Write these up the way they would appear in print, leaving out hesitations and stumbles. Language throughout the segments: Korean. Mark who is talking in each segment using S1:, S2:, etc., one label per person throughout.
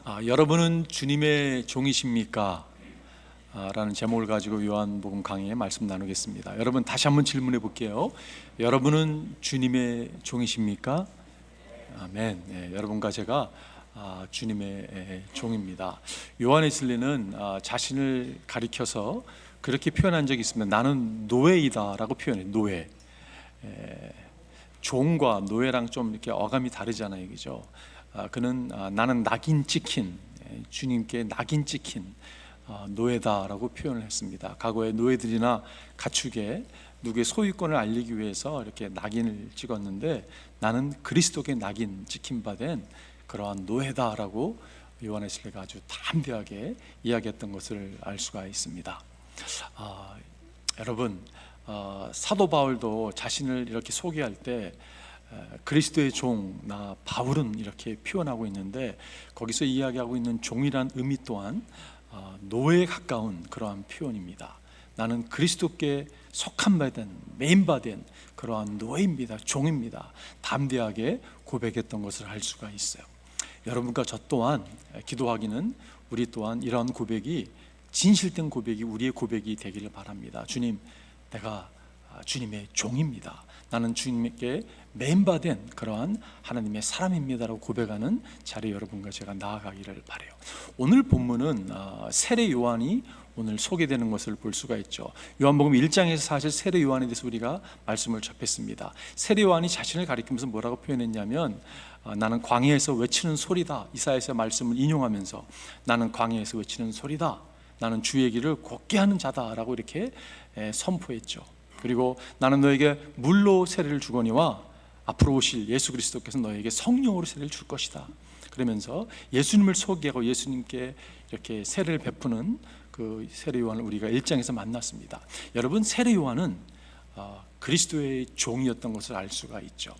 S1: 여러분은 주님의 종이십니까? 라는 제목을 가지고 요한복음 강의에 말씀 나누겠습니다. 여러분 다시 한번 질문해 볼게요. 여러분은 주님의 종이십니까? 아멘. 네, 여러분과 제가 주님의 종입니다. 요한 웨슬리는 자신을 가리켜서 그렇게 표현한 적이 있습니다. 나는 노예이다라고 표현해요. 노예. 종과 노예랑 좀 이렇게 어감이 다르잖아요, 그죠? 그는 나는 낙인 찍힌, 주님께 낙인 찍힌 노예다라고 표현을 했습니다. 과거에 노예들이나 가축에 누구의 소유권을 알리기 위해서 이렇게 낙인을 찍었는데, 나는 그리스도께 낙인 찍힌 바 된 그러한 노예다라고 요한 웨슬리가 아주 담대하게 이야기했던 것을 알 수가 있습니다. 여러분, 사도 바울도 자신을 이렇게 소개할 때 그리스도의 종, 나 바울은 이렇게 표현하고 있는데, 거기서 이야기하고 있는 종이란 의미 또한 노예에 가까운 그러한 표현입니다. 나는 그리스도께 속한 바 된, 메인 바 된 그러한 노예입니다. 종입니다. 담대하게 고백했던 것을 알 수가 있어요. 여러분과 저 또한 기도하기는 우리 또한 이러한 고백이 진실된 고백이 우리의 고백이 되기를 바랍니다. 주님, 내가 주님의 종입니다. 나는 주님께 메인바된 그러한 하나님의 사람입니다라고 고백하는 자리에 여러분과 제가 나아가기를 바라요. 오늘 본문은 세례 요한이 오늘 소개되는 것을 볼 수가 있죠. 요한복음 1장에서 사실 세례 요한에 대해서 우리가 말씀을 접했습니다. 세례 요한이 자신을 가리키면서 뭐라고 표현했냐면, 나는 광야에서 외치는 소리다. 이사야서의 말씀을 인용하면서 나는 광야에서 외치는 소리다. 나는 주의 길을 곱게 하는 자다라고 이렇게 선포했죠. 그리고 나는 너에게 물로 세례를 주거니와 앞으로 오실 예수 그리스도께서 너에게 성령으로 세례를 줄 것이다. 그러면서 예수님을 소개하고 예수님께 이렇게 세례를 베푸는 그 세례 요한을 우리가 1장에서 만났습니다. 여러분, 세례 요한은 그리스도의 종이었던 것을 알 수가 있죠.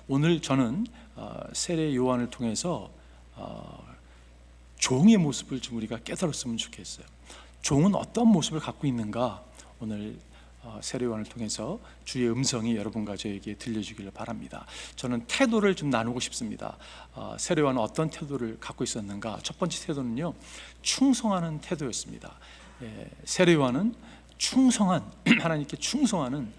S1: 오늘 저는 세례 요한을 통해서 종의 모습을 좀 우리가 깨달았으면 좋겠어요. 종은 어떤 모습을 갖고 있는가, 오늘 세례 요한을 통해서 주의 음성이 여러분과 저에게 들려주기를 바랍니다. 저는 태도를 좀 나누고 싶습니다. 세례 요한은 어떤 태도를 갖고 있었는가? 첫 번째 태도는요, 충성하는 태도였습니다. 세례 요한은 충성한, 하나님께 충성하는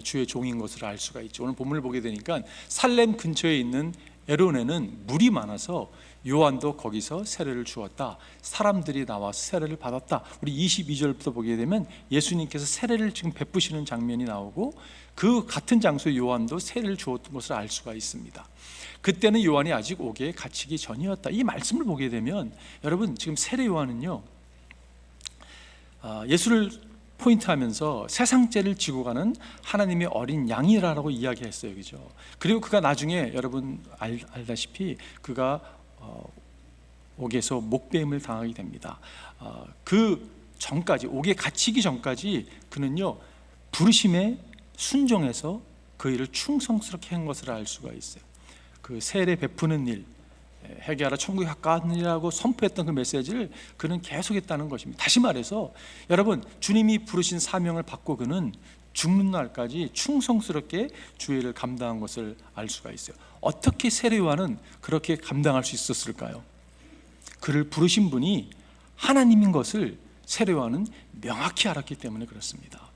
S1: 주의 종인 것을 알 수가 있죠. 오늘 본문을 보게 되니까 살렘 근처에 있는 에론에는 물이 많아서 요한도 거기서 세례를 주었다. 사람들이 나와서 세례를 받았다. 우리 22절부터 보게 되면 예수님께서 세례를 지금 베푸시는 장면이 나오고, 그 같은 장소에 요한도 세례를 주었던 것을 알 수가 있습니다. 그때는 요한이 아직 옥에 갇히기 전이었다. 이 말씀을 보게 되면 여러분, 지금 세례 요한은요, 예수를 포인트하면서 세상죄를 지고 가는 하나님의 어린 양이라고 이야기했어요, 그죠? 그리고 그가 나중에 여러분 알다시피 그가 옥에서 목베임을 당하게 됩니다. 그 전까지, 옥에 갇히기 전까지 그는요, 부르심에 순종해서 그 일을 충성스럽게 한 것을 알 수가 있어요. 그 세례 베푸는 일, 회개하라 천국에 가까운 일이라고 선포했던 그 메시지를 그는 계속했다는 것입니다. 다시 말해서 여러분, 주님이 부르신 사명을 받고 그는 죽는 날까지 충성스럽게 주의 일을 감당한 것을 알 수가 있어요. 어떻게 세례 요한은 그렇게 감당할 수 있었을까요? 그를 부르신 분이 하나님인 것을 세례 요한은 명확히 알았기 때문에 그렇습니다.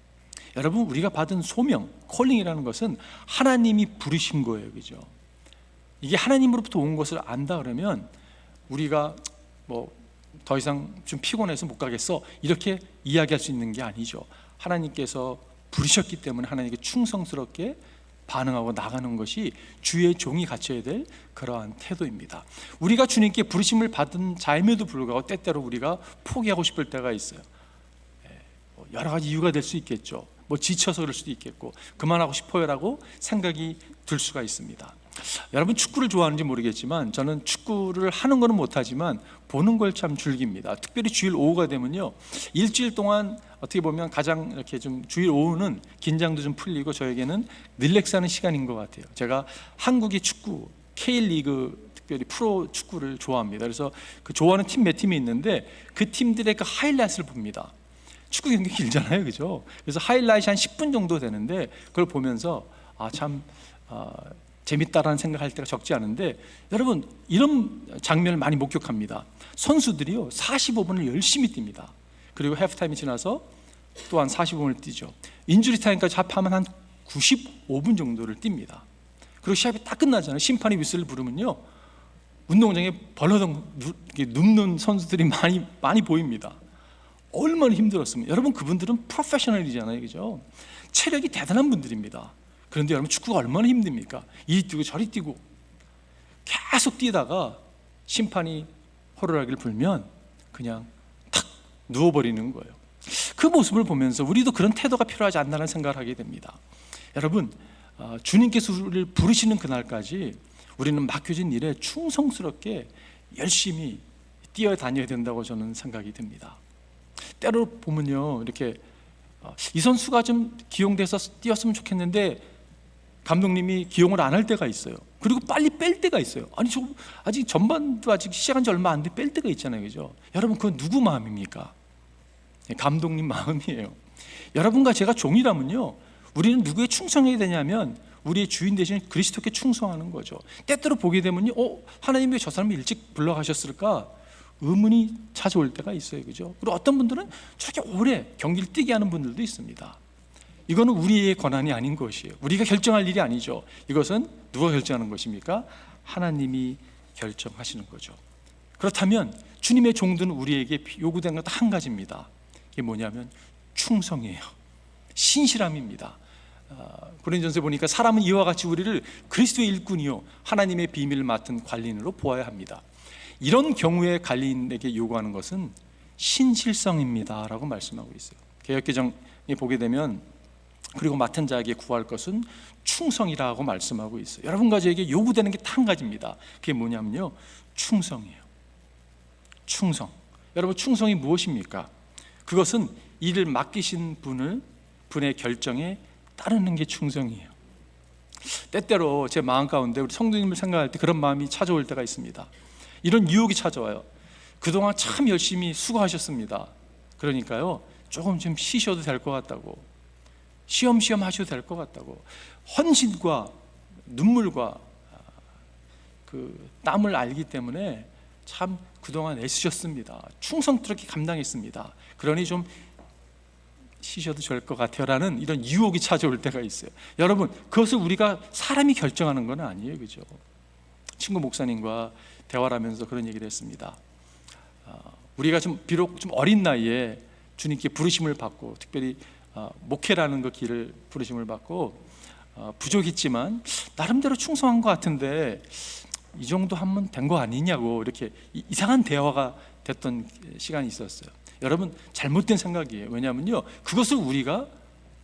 S1: 여러분, 우리가 받은 소명, 콜링이라는 것은 하나님이 부르신 거예요, 그죠? 이게 하나님으로부터 온 것을 안다 그러면 우리가 더 이상 좀 피곤해서 못 가겠어, 이렇게 이야기할 수 있는 게 아니죠. 하나님께서 부르셨기 때문에 하나님께 충성스럽게 반응하고 나가는 것이 주의 종이 갖춰야 될 그러한 태도입니다. 우리가 주님께 부르심을 받은 자임에도 불구하고 때때로 우리가 포기하고 싶을 때가 있어요. 여러 가지 이유가 될 수 있겠죠. 지쳐서 그럴 수도 있겠고, 그만하고 싶어요라고 생각이 들 수가 있습니다. 여러분, 축구를 좋아하는지 모르겠지만 저는 축구를 하는 거는 못하지만 보는 걸 참 즐깁니다. 특별히 주일 오후가 되면요, 일주일 동안 어떻게 보면 가장 이렇게 좀 주일 오후는 긴장도 좀 풀리고 저에게는 릴렉스하는 시간인 것 같아요. 제가 한국의 축구 K리그, 특별히 프로 축구를 좋아합니다. 그래서 그 좋아하는 팀 몇 팀이 있는데 그 팀들의 그 하이라이트를 봅니다. 축구 경기 길잖아요, 그죠? 그래서 하이라이트 한 10분 정도 되는데 그걸 보면서 참 재밌다라는 생각할 때가 적지 않은데, 여러분 이런 장면을 많이 목격합니다. 선수들이요 45분을 열심히 뜁니다. 그리고 해프타임이 지나서 또한 45분을 뛰죠. 인주리 타임까지 합하면 한 95분 정도를 뜁니다. 그리고 시합이 딱 끝나잖아요. 심판이 휘슬을 부르면요 운동장에 벌러덩 눕는 선수들이 많이 보입니다. 얼마나 힘들었으면. 여러분 그분들은 프로페셔널이잖아요, 그죠? 체력이 대단한 분들입니다. 그런데 여러분 축구가 얼마나 힘듭니까? 이리 뛰고 저리 뛰고 계속 뛰다가 심판이 호루라기를 불면 그냥 탁 누워버리는 거예요. 그 모습을 보면서 우리도 그런 태도가 필요하지 않나라는 생각을 하게 됩니다. 여러분 주님께서 우리를 부르시는 그날까지 우리는 맡겨진 일에 충성스럽게 열심히 뛰어다녀야 된다고 저는 생각이 듭니다. 때로 보면요 이렇게 이 선수가 좀 기용돼서 뛰었으면 좋겠는데 감독님이 기용을 안 할 때가 있어요. 그리고 빨리 뺄 때가 있어요. 아니 저 아직 전반도 아직 시작한 지 얼마 안 돼 뺄 때가 있잖아요, 그죠? 여러분 그건 누구 마음입니까? 감독님 마음이에요. 여러분과 제가 종이라면요 우리는 누구에 충성해야 되냐면 우리의 주인 대신 그리스도께 충성하는 거죠. 때때로 보게 되면요 하나님 왜 저 사람을 일찍 불러가셨을까 의문이 찾아올 때가 있어요, 그죠? 그리고 어떤 분들은 저렇게 오래 경기를 뛰게 하는 분들도 있습니다. 이거는 우리의 권한이 아닌 것이에요. 우리가 결정할 일이 아니죠. 이것은 누가 결정하는 것입니까? 하나님이 결정하시는 거죠. 그렇다면 주님의 종들은 우리에게 요구되는 것 한 가지입니다. 이게 뭐냐면 충성이에요. 신실함입니다. 고린도전서에 보니까 사람은 이와 같이 우리를 그리스도의 일꾼이요 하나님의 비밀을 맡은 관리인으로 보아야 합니다. 이런 경우에 관리인에게 요구하는 것은 신실성입니다 라고 말씀하고 있어요. 개역개정에 보게 되면 그리고 맡은 자에게 구할 것은 충성이라고 말씀하고 있어요. 여러분과 저에게 요구되는 게 한 가지입니다. 그게 뭐냐면요 충성이에요. 충성. 여러분 충성이 무엇입니까? 그것은 일을 맡기신 분의 결정에 따르는 게 충성이에요. 때때로 제 마음 가운데 우리 성도님을 생각할 때 그런 마음이 찾아올 때가 있습니다. 이런 유혹이 찾아와요. 그동안 참 열심히 수고하셨습니다. 그러니까요 조금 좀 쉬셔도 될 것 같다고, 쉬엄쉬엄 하셔도 될 것 같다고, 헌신과 눈물과 그 땀을 알기 때문에 참 그동안 애쓰셨습니다. 충성스럽게 감당했습니다. 그러니 좀 쉬셔도 될 것 같아요 라는 이런 유혹이 찾아올 때가 있어요. 여러분 그것을 우리가 사람이 결정하는 건 아니에요, 그죠? 친구 목사님과 대화를 하면서 그런 얘기를 했습니다. 우리가 비록 좀 어린 나이에 주님께 부르심을 받고 특별히 목회라는 그 길을 부르심을 받고 부족했지만 나름대로 충성한 것 같은데 이 정도 하면 된 거 아니냐고 이렇게 이상한 대화가 됐던 시간이 있었어요. 여러분 잘못된 생각이에요. 왜냐하면요 그것을 우리가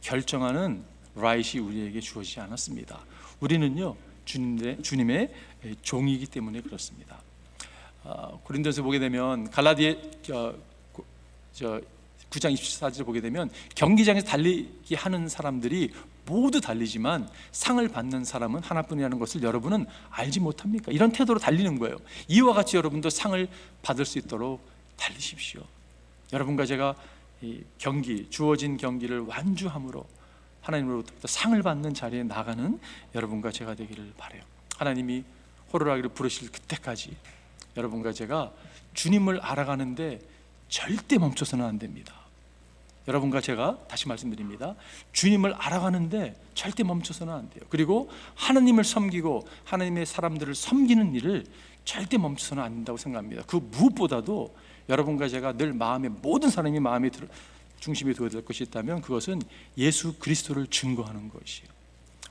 S1: 결정하는 라이트이 우리에게 주어지지 않았습니다. 우리는요 주님의 종이기 때문에 그렇습니다. 고린도전서 보게 되면 갈라디아 9장 24절을 보게 되면 경기장에서 달리기 하는 사람들이 모두 달리지만 상을 받는 사람은 하나뿐이라는 것을 여러분은 알지 못합니까? 이런 태도로 달리는 거예요. 이와 같이 여러분도 상을 받을 수 있도록 달리십시오. 여러분과 제가 이 주어진 경기를 완주함으로 하나님으로부터 상을 받는 자리에 나가는 여러분과 제가 되기를 바라요. 하나님이 호루라기를 부르실 그때까지 여러분과 제가 주님을 알아가는데 절대 멈춰서는 안 됩니다. 여러분과 제가 다시 말씀드립니다. 주님을 알아가는데 절대 멈춰서는 안 돼요. 그리고 하나님을 섬기고 하나님의 사람들을 섬기는 일을 절대 멈춰서는 안 된다고 생각합니다. 그 무엇보다도 여러분과 제가 늘 모든 사람이 마음에 중심에 두어야 될 것이 있다면 그것은 예수 그리스도를 증거하는 것이에요.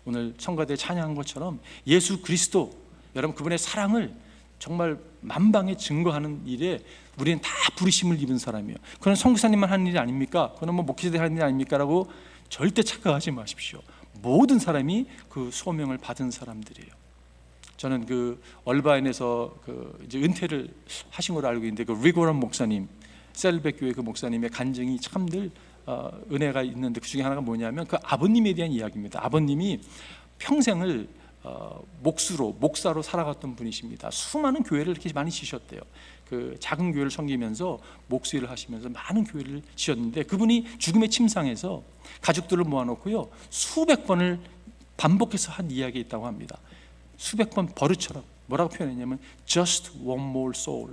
S1: 오늘 성가대 찬양한 것처럼 예수 그리스도, 여러분 그분의 사랑을 정말 만방에 증거하는 일에 우리는 다 부르심을 입은 사람이에요. 그건 선교사님만 하는 일이 아닙니까? 그건 목회자들이 하는 일이 아닙니까? 라고 절대 착각하지 마십시오. 모든 사람이 그 소명을 받은 사람들이에요. 저는 그 얼바인에서 이제 은퇴를 하신 걸로 알고 있는데 그 리고런 목사님, 셀백 교회 그 목사님의 간증이 참들 은혜가 있는데 그 중에 하나가 뭐냐면 그 아버님에 대한 이야기입니다. 아버님이 평생을 목사로 살아갔던 분이십니다. 수많은 교회를 이렇게 많이 지셨대요. 그 작은 교회를 섬기면서 목수일을 하시면서 많은 교회를 지었는데 그분이 죽음의 침상에서 가족들을 모아놓고요 수백 번을 반복해서 한 이야기가 있다고 합니다. 수백 번 버릇처럼 뭐라고 표현했냐면 just one more soul,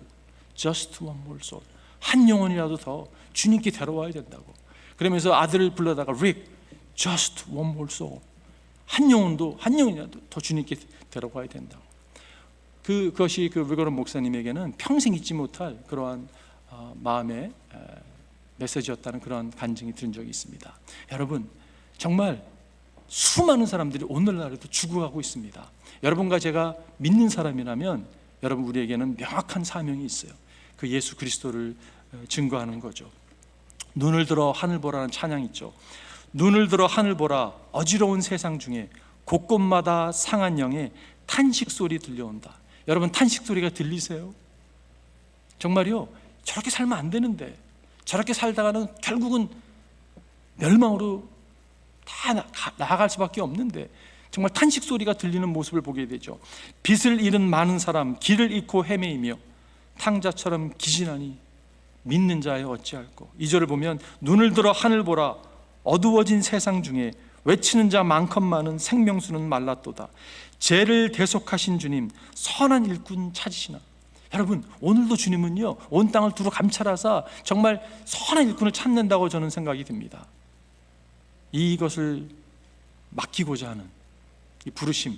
S1: just one more soul. 한 영혼이라도 더 주님께 데려와야 된다고. 그러면서 아들을 불러다가 Rick, just one more soul. 한 영혼이라도 더 주님께 데려가야 된다고. 그것이 그 위거런 목사님에게는 평생 잊지 못할 그러한 마음의 메시지였다는 그런 간증이 들은 적이 있습니다. 여러분, 정말 수많은 사람들이 오늘날에도 죽어가고 있습니다. 여러분과 제가 믿는 사람이라면 여러분, 우리에게는 명확한 사명이 있어요. 그 예수 그리스도를 증거하는 거죠. 눈을 들어 하늘 보라는 찬양 있죠. 눈을 들어 하늘 보라, 어지러운 세상 중에 곳곳마다 상한 영의 탄식 소리 들려온다. 여러분, 탄식 소리가 들리세요? 정말요, 저렇게 살면 안 되는데 저렇게 살다가는 결국은 멸망으로 다 나아갈 수밖에 없는데 정말 탄식 소리가 들리는 모습을 보게 되죠. 빛을 잃은 많은 사람, 길을 잃고 헤매이며 탕자처럼 기진하니 믿는 자여 어찌할꼬. 2절을 보면 눈을 들어 하늘 보라, 어두워진 세상 중에 외치는 자 많건만은 생명수는 말랐도다. 죄를 대속하신 주님, 선한 일꾼 찾으시나. 여러분, 오늘도 주님은요, 온 땅을 두루 감찰하사 정말 선한 일꾼을 찾는다고 저는 생각이 듭니다. 이것을 맡기고자 하는 이 부르심,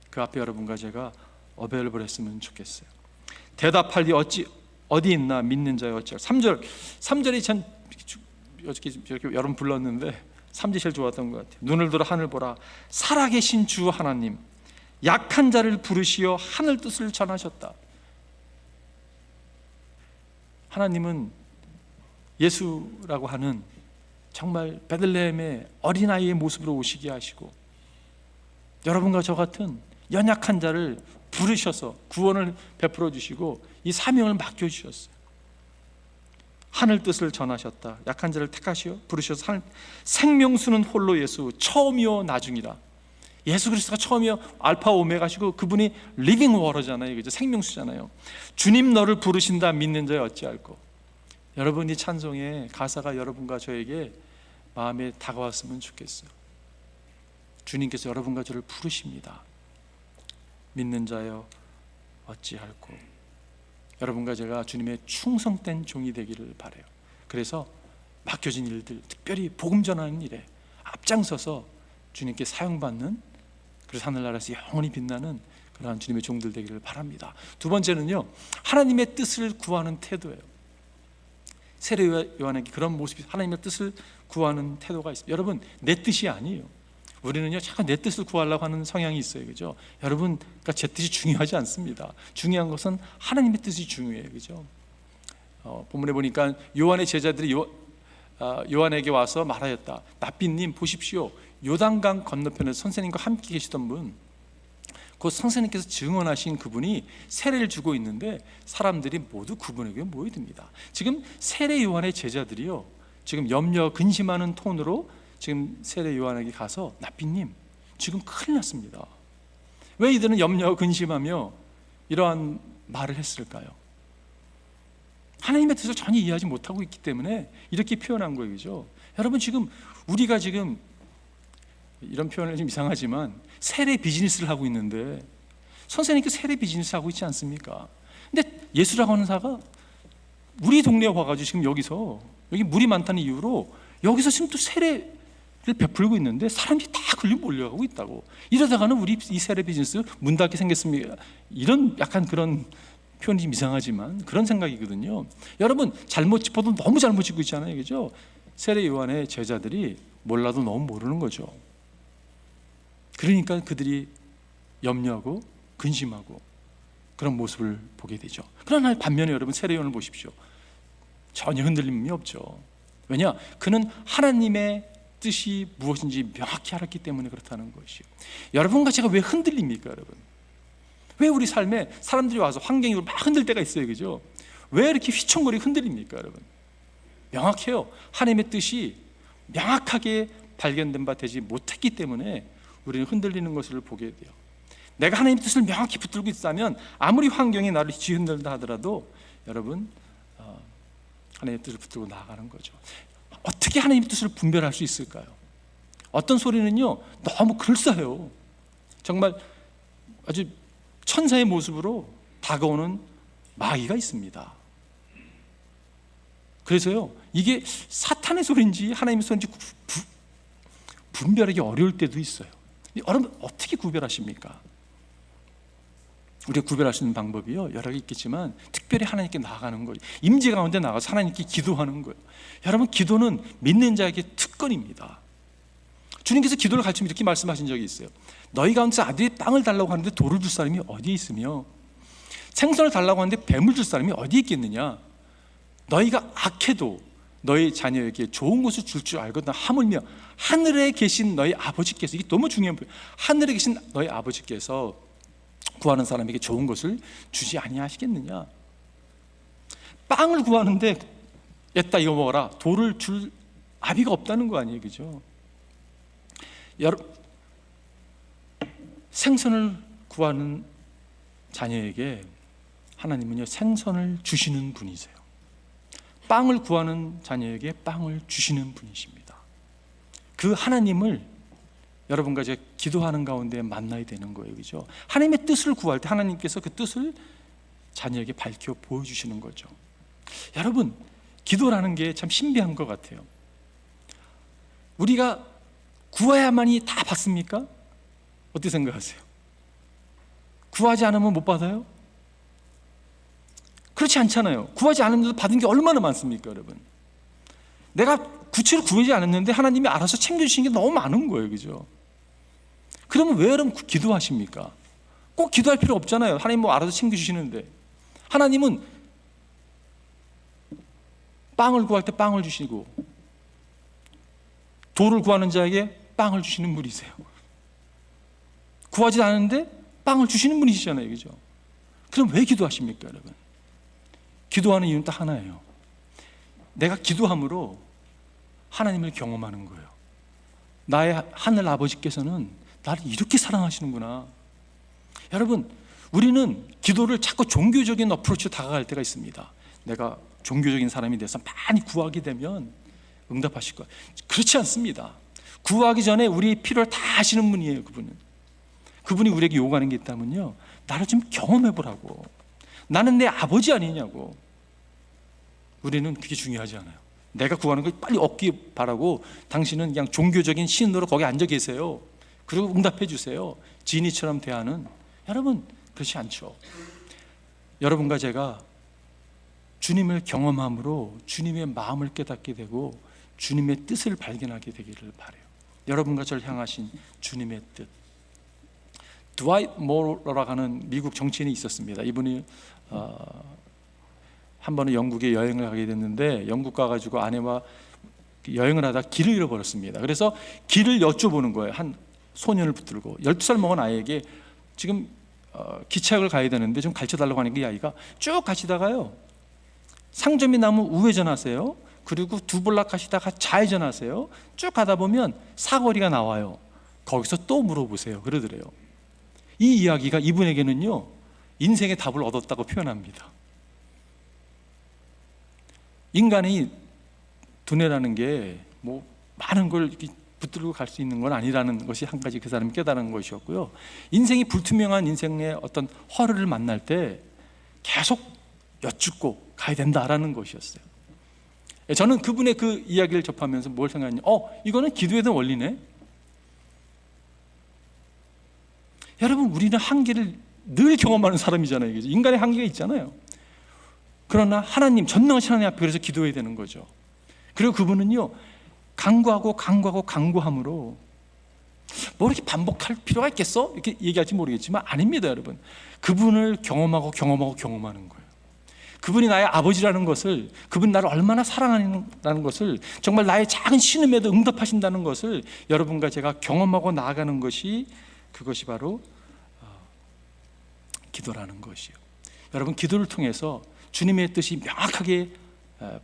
S1: 그 앞에 여러분과 제가 어베일블 했으면 좋겠어요. 대답할 리 어디 있나 믿는 자여 어찌할. 3절이 전 이렇게 여러분 불렀는데 3절이 제일 좋았던 것 같아요. 눈을 들어 하늘 보라, 살아계신 주 하나님, 약한 자를 부르시어 하늘 뜻을 전하셨다. 하나님은 예수라고 하는 정말 베들레헴의 어린아이의 모습으로 오시게 하시고 여러분과 저 같은 연약한 자를 부르셔서 구원을 베풀어 주시고 이 사명을 맡겨주셨어요. 하늘 뜻을 전하셨다. 약한 자를 택하시어 부르셔서 하늘. 생명수는 홀로 예수, 처음이요 나중이라. 예수 그리스도가 처음이요 알파 오메가시고 그분이 리빙 워터잖아요. 그죠? 생명수잖아요. 주님 너를 부르신다 믿는 자여 어찌할꼬. 여러분, 이 찬송의 가사가 여러분과 저에게 마음에 다가왔으면 좋겠어요. 주님께서 여러분과 저를 부르십니다. 믿는 자여 어찌할꼬. 여러분과 제가 주님의 충성된 종이 되기를 바라요. 그래서 맡겨진 일들, 특별히 복음 전하는 일에 앞장서서 주님께 사용받는, 그래서 하늘나라에서 영원히 빛나는 그러한 주님의 종들 되기를 바랍니다. 두 번째는요, 하나님의 뜻을 구하는 태도예요. 세례 요한에게 그런 모습이, 하나님의 뜻을 구하는 태도가 있습니다. 여러분, 내 뜻이 아니에요. 우리는요, 자꾸 내 뜻을 구하려고 하는 성향이 있어요. 그죠? 여러분, 그러니까 제 뜻이 중요하지 않습니다. 중요한 것은 하나님의 뜻이 중요해요. 그죠? 본문에 보니까 요한의 제자들이 요한에게 와서 말하였다. 납비님 보십시오. 요단강 건너편에 선생님과 함께 계시던 분, 그 선생님께서 증언하신 그분이 세례를 주고 있는데 사람들이 모두 그분에게 모여듭니다. 지금 세례 요한의 제자들이요, 지금 염려 근심하는 톤으로 지금 세례 요한에게 가서 납비님 지금 큰일 났습니다. 왜 이들은 염려 근심하며 이러한 말을 했을까요? 하나님의 뜻을 전혀 이해하지 못하고 있기 때문에 이렇게 표현한 거예요. 그죠? 여러분, 지금 우리가 지금 이런 표현은 좀 이상하지만 세례 비즈니스를 하고 있는데 선생님께 세례 비즈니스 하고 있지 않습니까? 근데 예수라고 하는 사가 우리 동네에 와가지고 지금 여기 물이 많다는 이유로 여기서 지금 또 세례를 베풀고 있는데 사람들이 다 걸려 몰려가고 있다고. 이러다가는 우리 이 세례 비즈니스 문 닫게 생겼습니다. 이런 약간 그런 표현이 좀 이상하지만 그런 생각이거든요. 여러분, 잘못 짚어도 너무 잘못 짚고 있잖아요. 그죠? 세례 요한의 제자들이 몰라도 너무 모르는 거죠. 그러니까 그들이 염려하고 근심하고 그런 모습을 보게 되죠. 그러나 반면에 여러분, 세례 요한을 보십시오. 전혀 흔들림이 없죠. 왜냐? 그는 하나님의 뜻이 무엇인지 명확히 알았기 때문에 그렇다는 것이요. 여러분과 제가 왜 흔들립니까, 여러분? 왜 우리 삶에 사람들이 와서 환경이 막 흔들 때가 있어요, 그죠? 왜 이렇게 휘청거리고 흔들립니까, 여러분? 명확해요. 하나님의 뜻이 명확하게 발견된 바 되지 못했기 때문에 우리는 흔들리는 것을 보게 돼요. 내가 하나님의 뜻을 명확히 붙들고 있다면 아무리 환경이 나를 뒤흔들다 하더라도 여러분, 하나님의 뜻을 붙들고 나아가는 거죠. 어떻게 하나님의 뜻을 분별할 수 있을까요? 어떤 소리는요 너무 글싸해요. 정말 아주 천사의 모습으로 다가오는 마귀가 있습니다. 그래서요, 이게 사탄의 소리인지 하나님의 소리인지 분별하기 어려울 때도 있어요. 여러분 어떻게 구별하십니까? 우리가 구별할 수 있는 방법이요, 여러 개 있겠지만 특별히 하나님께 나아가는 거예요. 임재 가운데 나가서 하나님께 기도하는 거예요. 여러분, 기도는 믿는 자에게 특권입니다. 주님께서 기도를 가르치면 이렇게 말씀하신 적이 있어요. 너희 가운데서 아들이 빵을 달라고 하는데 돌을 줄 사람이 어디에 있으며, 생선을 달라고 하는데 뱀을 줄 사람이 어디에 있겠느냐. 너희가 악해도 너희 자녀에게 좋은 것을 줄 줄 알거든. 하물며 하늘에 계신 너희 아버지께서, 이게 너무 중요한 부분, 하늘에 계신 너희 아버지께서 구하는 사람에게 좋은 것을 주지 아니하시겠느냐. 빵을 구하는데 얘다 이거 먹어라, 돌을 줄 아비가 없다는 거 아니에요, 그죠? 여러분, 생선을 구하는 자녀에게 하나님은요, 생선을 주시는 분이세요. 빵을 구하는 자녀에게 빵을 주시는 분이십니다. 그 하나님을 여러분과 제가 기도하는 가운데 만나야 되는 거예요, 그죠? 하나님의 뜻을 구할 때 하나님께서 그 뜻을 자녀에게 밝혀 보여주시는 거죠. 여러분, 기도라는 게 참 신비한 것 같아요. 우리가 구해야만이 다 받습니까? 어떻게 생각하세요? 구하지 않으면 못 받아요? 그렇지 않잖아요. 구하지 않았는데도 받은 게 얼마나 많습니까, 여러분? 내가 구체로 구하지 않았는데 하나님이 알아서 챙겨주신 게 너무 많은 거예요, 그죠? 그러면 왜 여러분 기도하십니까? 꼭 기도할 필요 없잖아요. 하나님 뭐 알아서 챙겨주시는데. 하나님은 빵을 구할 때 빵을 주시고 돌을 구하는 자에게 빵을 주시는 분이세요. 구하지 않았는데 빵을 주시는 분이시잖아요, 그죠? 그럼 왜 기도하십니까, 여러분? 기도하는 이유는 딱 하나예요. 내가 기도함으로 하나님을 경험하는 거예요. 나의 하늘 아버지께서는 나를 이렇게 사랑하시는구나. 여러분, 우리는 기도를 자꾸 종교적인 어프로치로 다가갈 때가 있습니다. 내가 종교적인 사람이 돼서 많이 구하게 되면 응답하실 거예요. 그렇지 않습니다. 구하기 전에 우리 필요를 다 아시는 분이에요. 그분이 우리에게 요구하는 게 있다면요, 나를 좀 경험해 보라고. 나는 내 아버지 아니냐고. 우리는 그게 중요하지 않아요. 내가 구하는 걸 빨리 얻기 바라고 당신은 그냥 종교적인 신으로 거기 앉아 계세요. 그리고 응답해 주세요. 지니처럼 대하는, 여러분 그렇지 않죠. 여러분과 제가 주님을 경험함으로 주님의 마음을 깨닫게 되고 주님의 뜻을 발견하게 되기를 바라요. 여러분과 저를 향하신 주님의 뜻. 드와이트 모러라고 하는 미국 정치인이 있었습니다. 이분이 한 번은 영국에 여행을 가게 됐는데 영국 가가지고 아내와 여행을 하다 길을 잃어버렸습니다. 그래서 길을 여쭤보는 거예요. 한 소년을 붙들고 12살 먹은 아이에게 지금 기차역을 가야 되는데 좀 가르쳐달라고 하니까 이 아이가 쭉 가시다가요, 상점이 나면 우회전하세요. 그리고 두블락 가시다가 좌회전하세요. 쭉 가다 보면 사거리가 나와요. 거기서 또 물어보세요. 그러더래요. 이 이야기가 이분에게는요, 인생의 답을 얻었다고 표현합니다. 인간이 두뇌라는 게 뭐 많은 걸 이렇게 붙들고 갈 수 있는 건 아니라는 것이 한 가지 그 사람이 깨달은 것이었고요. 인생이 불투명한 인생의 어떤 허를 만날 때 계속 여쭙고 가야 된다라는 것이었어요. 저는 그분의 그 이야기를 접하면서 뭘 생각했냐, 이거는 기도에 대한 원리네. 여러분, 우리는 한계를 늘 경험하는 사람이잖아요. 인간의 한계가 있잖아요. 그러나 하나님, 전능하신 하나님 앞에 그래서 기도해야 되는 거죠. 그리고 그분은요, 강구함으로 뭐 이렇게 반복할 필요가 있겠어? 이렇게 얘기할지 모르겠지만 아닙니다, 여러분. 그분을 경험하는 거예요. 그분이 나의 아버지라는 것을, 그분이 나를 얼마나 사랑하는 것을, 정말 나의 작은 신음에도 응답하신다는 것을 여러분과 제가 경험하고 나아가는 것이, 그것이 바로 기도라는 것이에요. 여러분, 기도를 통해서 주님의 뜻이 명확하게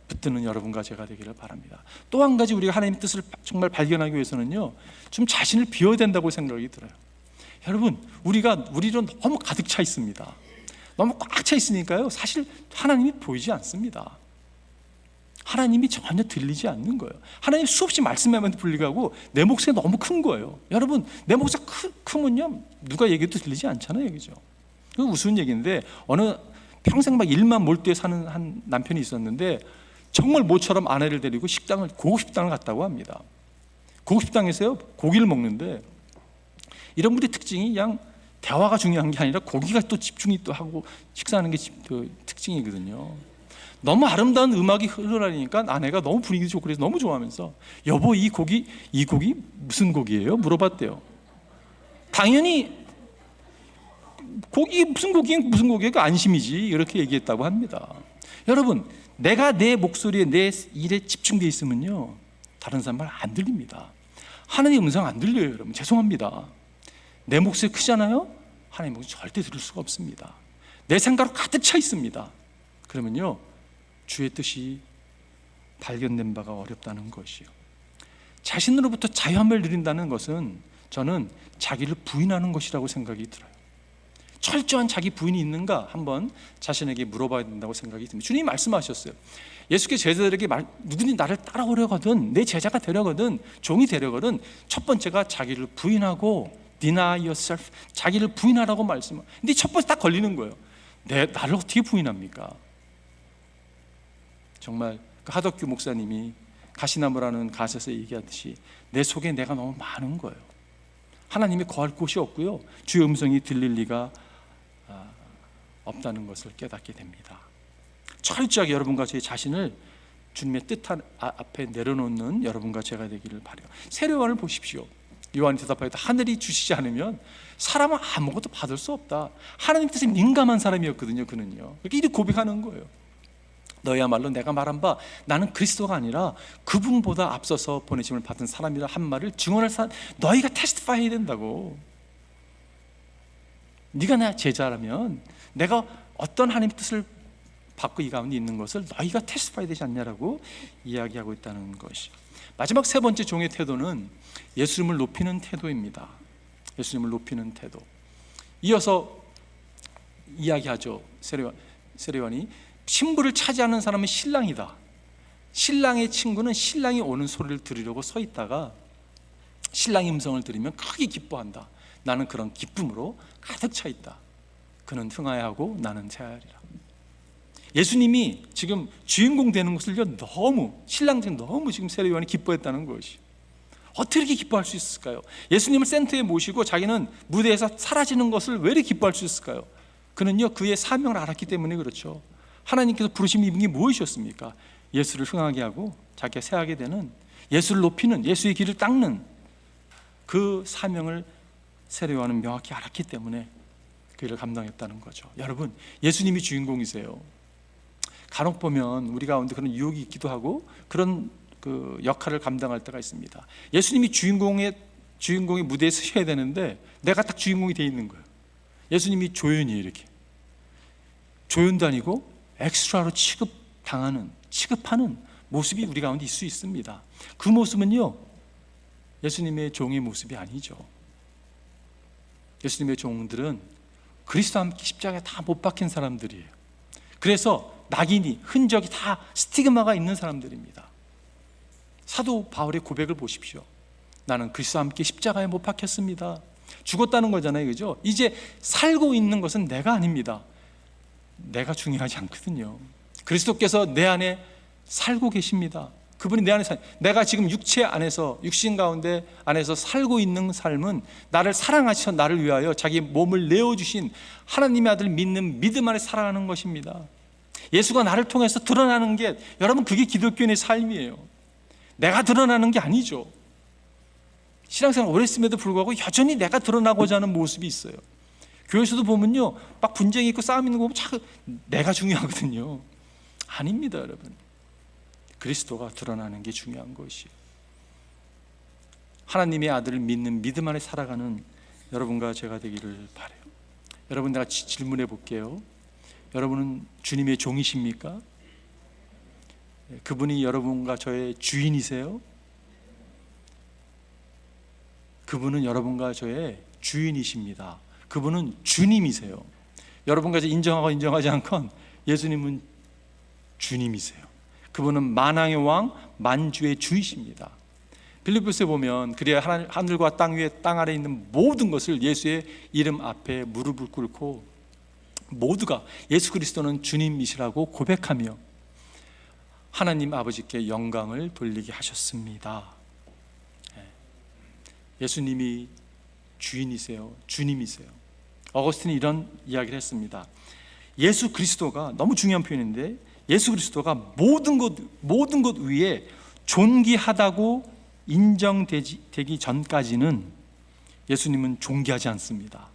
S1: 붙드는 여러분과 제가 되기를 바랍니다. 또 한 가지, 우리가 하나님의 뜻을 정말 발견하기 위해서는요, 좀 자신을 비워야 된다고 생각이 들어요. 여러분, 우리로 너무 가득 차 있습니다. 너무 꽉 차 있으니까요, 사실 하나님이 보이지 않습니다. 하나님이 전혀 들리지 않는 거예요. 하나님 수없이 말씀하면 불리하고 내 목소리가 너무 큰 거예요. 여러분, 내 목소리가 크면요 누가 얘기해도 들리지 않잖아요, 그죠? 그 우스운 얘기인데, 어느 평생 막 일만 몰두해 사는 한 남편이 있었는데 정말 모처럼 아내를 데리고 고급 식당을 갔다고 합니다. 고급 식당에서요 고기를 먹는데, 이런 분의 특징이 그냥 대화가 중요한 게 아니라 고기가 또 집중이 또 하고 식사하는 게 특징이거든요. 너무 아름다운 음악이 흘러나니까 아내가 너무 분위기 좋고 그래서 너무 좋아하면서, 여보 이 고기 무슨 고기예요? 물어봤대요. 당연히 고기 무슨 고기예요? 그 안심이지, 이렇게 얘기했다고 합니다. 여러분, 내가 내 목소리에 내 일에 집중되어 있으면요 다른 사람 말 안 들립니다. 하나님 음성 안 들려요. 여러분, 죄송합니다. 내 목소리 크잖아요? 하나님 목소리 절대 들을 수가 없습니다. 내 생각으로 가득 차 있습니다. 그러면요 주의 뜻이 발견된 바가 어렵다는 것이요. 자신으로부터 자유함을 누린다는 것은 저는 자기를 부인하는 것이라고 생각이 들어요. 철저한 자기 부인이 있는가 한번 자신에게 물어봐야 된다고 생각이 듭니다. 주님이 말씀하셨어요. 예수께서 제자들에게 누구든지 나를 따라오려거든, 내 제자가 되려거든, 종이 되려거든, 첫 번째가 자기를 부인하고 deny yourself, 자기를 부인하라고 말씀을. 근데 첫 번째 딱 걸리는 거예요. 나를 어떻게 부인합니까? 정말 그 하덕규 목사님이 가시나무라는 가사에서 얘기하듯이 내 속에 내가 너무 많은 거예요. 하나님이 거할 곳이 없고요, 주의 음성이 들릴 리가 없다는 것을 깨닫게 됩니다. 철저하게 여러분과 제 자신을 주님의 뜻 앞에 내려놓는 여러분과 제가 되기를 바라요. 세례요한을 보십시오. 요한이 대답하기도 하늘이 주시지 않으면 사람은 아무것도 받을 수 없다. 하나님 뜻에 민감한 사람이었거든요. 그는요 이렇게 이렇게 고백하는 거예요. 너희야말로 내가 말한 바 나는 그리스도가 아니라 그분보다 앞서서 보내심을 받은 사람이라 한 말을 증언할 사람, 너희가 테스티파이 해야 된다고. 네가 내 제자라면 내가 어떤 하나님의 뜻을 받고 이 가운데 있는 것을 너희가 테스티파이 되지 않냐라고 이야기하고 있다는 것이. 마지막 세 번째 종의 태도는 예수님을 높이는 태도입니다. 예수님을 높이는 태도. 이어서 이야기하죠. 세례요한이 신부를 차지하는 사람은 신랑이다. 신랑의 친구는 신랑이 오는 소리를 들으려고 서 있다가 신랑의 음성을 들으면 크게 기뻐한다. 나는 그런 기쁨으로 가득 차 있다. 그는 흥하여하고 나는 새하리라. 예수님이 지금 주인공 되는 것을 신랑 너무 지금 세례요한이 기뻐했다는 것이. 어떻게 이렇게 기뻐할 수 있을까요? 예수님을 센터에 모시고 자기는 무대에서 사라지는 것을 왜 이렇게 기뻐할 수 있을까요? 그는요 그의 사명을 알았기 때문에 그렇죠. 하나님께서 부르심이 입은 게 무엇이었습니까? 예수를 흥하게 하고 자기가 새하게 되는, 예수를 높이는, 예수의 길을 닦는 그 사명을 세례요한은 명확히 알았기 때문에 그 일을 감당했다는 거죠. 여러분, 예수님이 주인공이세요. 간혹 보면 우리 가운데 그런 유혹이 있기도 하고 그런 그 역할을 감당할 때가 있습니다. 예수님이 주인공의 무대에 서셔야 되는데 내가 딱 주인공이 돼 있는 거예요. 예수님이 조연이에요. 이렇게 조연도 아니고 엑스트라로 취급하는 모습이 우리 가운데 있을 수 있습니다. 그 모습은요 예수님의 종의 모습이 아니죠. 예수님의 종들은 그리스도와 함께 십자가에 다 못 박힌 사람들이에요. 그래서 낙인이, 흔적이 다 스티그마가 있는 사람들입니다. 사도 바울의 고백을 보십시오. 나는 그리스도와 함께 십자가에 못 박혔습니다. 죽었다는 거잖아요, 그죠? 이제 살고 있는 것은 내가 아닙니다. 내가 중요하지 않거든요. 그리스도께서 내 안에 살고 계십니다. 그분이 내 안에 내가 지금 육체 안에서, 육신 가운데 안에서 살고 있는 삶은 나를 사랑하셔 나를 위하여 자기 몸을 내어주신 하나님의 아들 믿는 믿음 안에 살아가는 것입니다. 예수가 나를 통해서 드러나는 게, 여러분, 그게 기독교인의 삶이에요. 내가 드러나는 게 아니죠. 신앙생활 오래 했음에도 불구하고 여전히 내가 드러나고자 하는 모습이 있어요. 교회에서도 보면요 막 분쟁이 있고 싸움이 있는 거 보면 자꾸 내가 중요하거든요. 아닙니다, 여러분. 그리스도가 드러나는 게 중요한 것이에요. 하나님의 아들을 믿는 믿음 안에 살아가는 여러분과 제가 되기를 바라요. 여러분, 내가 질문해 볼게요. 여러분은 주님의 종이십니까? 그분이 여러분과 저의 주인이세요? 그분은 여러분과 저의 주인이십니다. 그분은 주님이세요. 여러분과 저 인정하고 인정하지 않건 예수님은 주님이세요. 그분은 만왕의 왕, 만주의 주이십니다. 빌립보서에 보면 그래야 하늘과 땅 위에 땅 아래 있는 모든 것을 예수의 이름 앞에 무릎을 꿇고 모두가 예수 그리스도는 주님이시라고 고백하며 하나님 아버지께 영광을 돌리게 하셨습니다. 예수님이 주인이세요, 주님이세요. 어거스틴이 이런 이야기를 했습니다. 예수 그리스도가, 너무 중요한 표현인데, 예수 그리스도가 모든 것 위에 존귀하다고 인정되기 전까지는 예수님은 존귀하지 않습니다.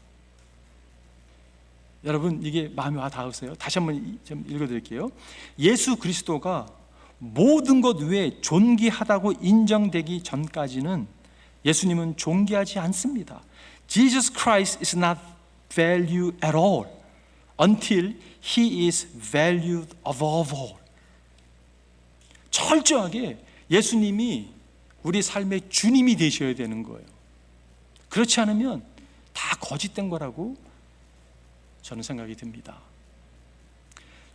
S1: 여러분, 이게 마음에 와 닿으세요? 다시 한번 좀 읽어드릴게요. 예수 그리스도가 모든 것 위에 존귀하다고 인정되기 전까지는 예수님은 존귀하지 않습니다. Jesus Christ is not valued at all until He is valued above all. 철저하게 예수님이 우리 삶의 주님이 되셔야 되는 거예요. 그렇지 않으면 다 거짓된 거라고 저는 생각이 듭니다.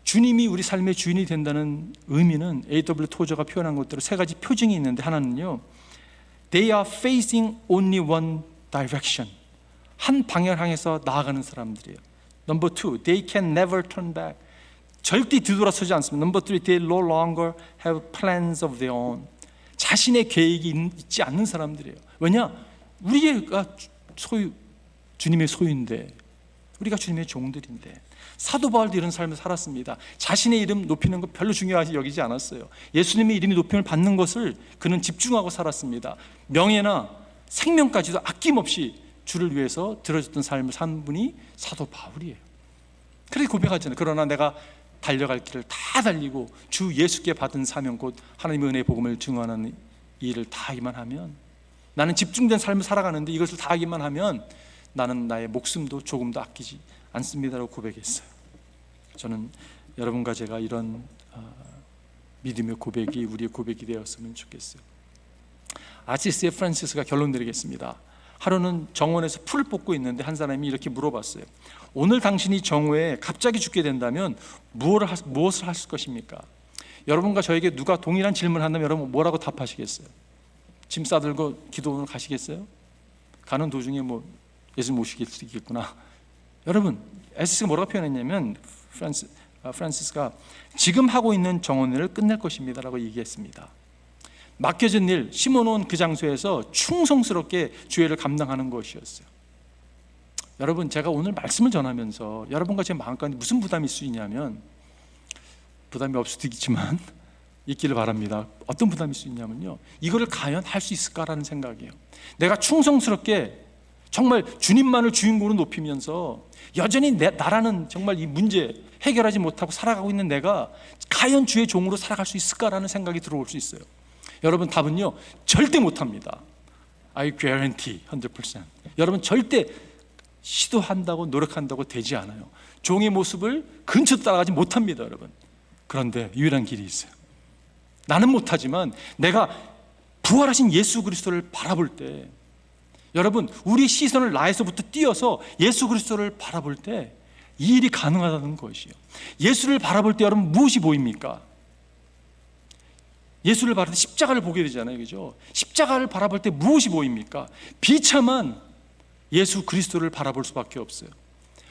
S1: 주님이 우리 삶의 주인이 된다는 의미는 A.W. 토저가 표현한 것대로 세 가지 표징이 있는데, 하나는요, They are facing only one direction. 한 방향을 향해서 나아가는 사람들이에요. Number two, they can never turn back. 절대 뒤돌아서지 않습니다. Number three, they no longer have plans of their own. 자신의 계획이 있지 않는 사람들이에요. 왜냐? 우리가 주님의 소유인데, 우리가 주님의 종들인데. 사도 바울도 이런 삶을 살았습니다. 자신의 이름 높이는 거 별로 중요하지 여기지 않았어요. 예수님의 이름이 높임을 받는 것을 그는 집중하고 살았습니다. 명예나 생명까지도 아낌없이 주를 위해서 들어줬던 삶을 산 분이 사도 바울이에요. 그래서 고백하잖아요. 그러나 내가 달려갈 길을 다 달리고 주 예수께 받은 사명, 곧 하나님의 은혜의 복음을 증언하는 일을 다 하기만 하면, 나는 집중된 삶을 살아가는데 이것을 다 하기만 하면 나는 나의 목숨도 조금도 아끼지 않습니다라고 고백했어요. 저는 여러분과 제가 이런 믿음의 고백이 우리의 고백이 되었으면 좋겠어요. 아시스의 프란시스가 결론 내리겠습니다. 하루는 정원에서 풀을 뽑고 있는데 한 사람이 이렇게 물어봤어요. 오늘 당신이 정오에 갑자기 죽게 된다면 무엇을 하실 것입니까? 여러분과 저에게 누가 동일한 질문을 한다면 여러분 뭐라고 답하시겠어요? 짐 싸들고 기도원을 가시겠어요? 가는 도중에 뭐 예수님 모시길 수도 있겠구나. 여러분, 에스가 뭐라고 표현했냐면, 프란시스가 지금 하고 있는 정원을 끝낼 것입니다 라고 얘기했습니다. 맡겨진 일, 심어놓은 그 장소에서 충성스럽게 주의를 감당하는 것이었어요. 여러분, 제가 오늘 말씀을 전하면서 여러분과 제 마음가운데 무슨 부담이 있을 수 있냐면, 부담이 없을 수도 있지만 있기를 바랍니다. 어떤 부담이 있을 수 있냐면요, 이거를 과연 할 수 있을까라는 생각이에요. 내가 충성스럽게 정말 주님만을 주인공으로 높이면서 여전히 나라는 정말 이 문제 해결하지 못하고 살아가고 있는 내가 과연 주의 종으로 살아갈 수 있을까라는 생각이 들어올 수 있어요. 여러분, 답은요, 절대 못합니다. I guarantee 100%. 여러분, 절대 시도한다고 노력한다고 되지 않아요. 종의 모습을 근처 따라가지 못합니다, 여러분. 그런데 유일한 길이 있어요. 나는 못하지만 내가 부활하신 예수 그리스도를 바라볼 때, 여러분, 우리 시선을 나에서부터 띄어서 예수 그리스도를 바라볼 때 이 일이 가능하다는 것이에요. 예수를 바라볼 때 여러분 무엇이 보입니까? 예수를 바라볼 때 십자가를 보게 되잖아요, 그죠? 십자가를 바라볼 때 무엇이 보입니까? 비참한 예수 그리스도를 바라볼 수밖에 없어요.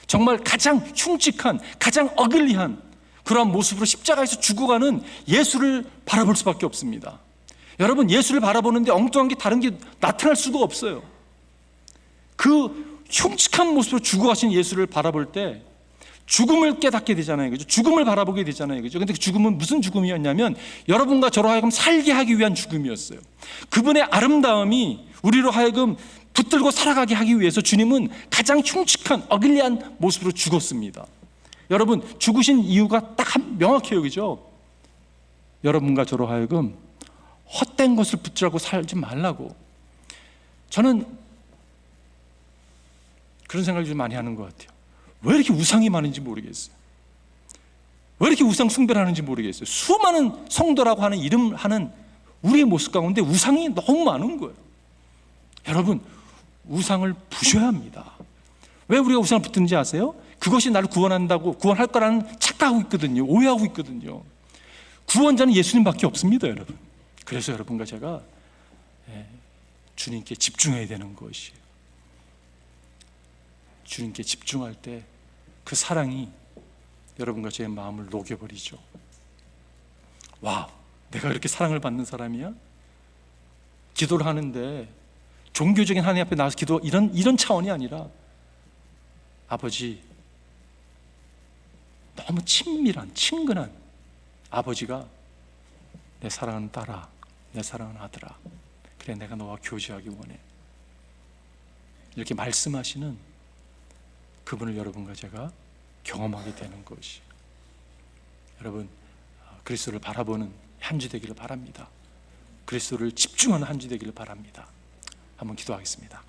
S1: 정말 가장 흉측한, 가장 어글리한 그러한 모습으로 십자가에서 죽어가는 예수를 바라볼 수밖에 없습니다. 여러분, 예수를 바라보는데 엉뚱한 게 다른 게 나타날 수가 없어요. 그 흉측한 모습으로 죽어가신 예수를 바라볼 때 죽음을 깨닫게 되잖아요, 그죠? 죽음을 바라보게 되잖아요, 그죠? 근데 그 죽음은 무슨 죽음이었냐면 여러분과 저로 하여금 살게 하기 위한 죽음이었어요. 그분의 아름다움이 우리로 하여금 붙들고 살아가게 하기 위해서 주님은 가장 흉측한 어글리한 모습으로 죽었습니다. 여러분, 죽으신 이유가 딱 명확해요, 그죠? 여러분과 저로 하여금 헛된 것을 붙들고 살지 말라고. 저는 그런 생각을 좀 많이 하는 것 같아요. 왜 이렇게 우상이 많은지 모르겠어요. 왜 이렇게 우상 숭배를 하는지 모르겠어요. 수많은 성도라고 하는 이름하는 우리의 모습 가운데 우상이 너무 많은 거예요. 여러분, 우상을 부셔야 합니다. 왜 우리가 우상을 붙드는지 아세요? 그것이 나를 구원한다고, 구원할 거라는 착각하고 있거든요. 오해하고 있거든요. 구원자는 예수님밖에 없습니다, 여러분. 그래서 여러분과 제가 주님께 집중해야 되는 것이에요. 주님께 집중할 때 그 사랑이 여러분과 제 마음을 녹여버리죠. 와, 내가 그렇게 사랑을 받는 사람이야? 기도를 하는데 종교적인 하나님 앞에 나와서 기도, 이런 차원이 아니라 아버지, 너무 친밀한, 친근한 아버지가 내 사랑하는 딸아, 내 사랑하는 아들아, 그래 내가 너와 교제하기 원해, 이렇게 말씀하시는 그분을 여러분과 제가 경험하게 되는 것이, 여러분 그리스도를 바라보는 한 주 되기를 바랍니다. 그리스도를 집중하는 한 주 되기를 바랍니다. 한번 기도하겠습니다.